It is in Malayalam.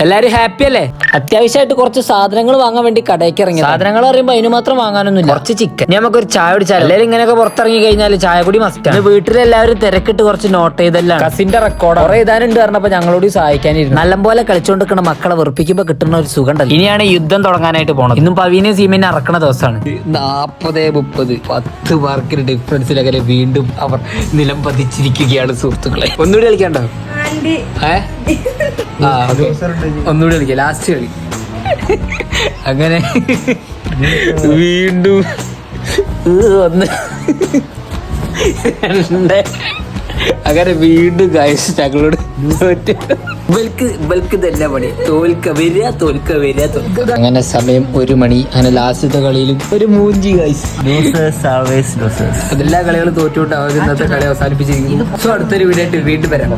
എല്ലാരും ഹാപ്പി അല്ലേ? അത്യാവശ്യമായിട്ട് കുറച്ച് സാധനങ്ങൾ വാങ്ങാൻ വേണ്ടി കടയ്ക്ക് ഇറങ്ങി. സാധനങ്ങൾ പറയുമ്പോ അതിന് മാത്രം വാങ്ങാനൊന്നുമില്ല, കുറച്ച് ചിക്കൻ. ഇനി നമുക്കൊരു ചായ കുടിച്ചാൽ എല്ലാവരും ഇങ്ങനെയൊക്കെ പുറത്തിറങ്ങി കഴിഞ്ഞാൽ ചായ കൂടി മസ്റ്റാണ്. വീട്ടിലെല്ലാവരും തിരക്കിട്ട് കുറച്ച് നോട്ട് ചെയ്തെല്ലാം കസിന്റെ റെക്കോർഡ് കുറെ എഴുതാനുണ്ട് പറഞ്ഞപ്പോ ഞങ്ങളോട് സഹായിക്കാനിരുന്നു. നല്ലപോലെ കളിച്ചോണ്ടിരിക്കുന്ന മക്കളെ വെറുപ്പിക്കുമ്പോ കിട്ടുന്ന ഒരു സുഖം ഉണ്ടല്ലോ. ഇനിയാണ് യുദ്ധം തുടങ്ങാനായിട്ട് പോണത്. ഇന്നും പവീനെ സീമിനെ ഇറക്കണ ദിവസമാണ്. 40-30 10 മാർക്കിന് ഡിഫറൻസിലൊക്കെ വീണ്ടും അവർ നിലം പതിച്ചിരിക്കുകയാണ് സുഹൃത്തുക്കളെ. ഒന്നുകൂടി കളിക്കണ്ടോ? ഒന്നുകൂടി കളിക്കാം, ലാസ്റ്റ് കളി. അങ്ങനെ വീണ്ടും 1 2 അങ്ങനെ വീണ്ടും ഗൈസ് ഞങ്ങളോട് തന്നെ പണി തോൽക്ക വരിക തോൽക്ക. അങ്ങനെ സമയം 1 മണി. അങ്ങനെ ലാസ്റ്റത്തെ കളിയിലും ഒരു മൂഞ്ചി ഗൈസ്. അതെല്ലാ കളികളും തോറ്റുകൊണ്ട് അവർ ഇന്നത്തെ കളി അവസാനിപ്പിച്ചിരിക്കുന്നു. അടുത്തൊരു വീഡിയോ ആയിട്ട് വീണ്ടും വരാം.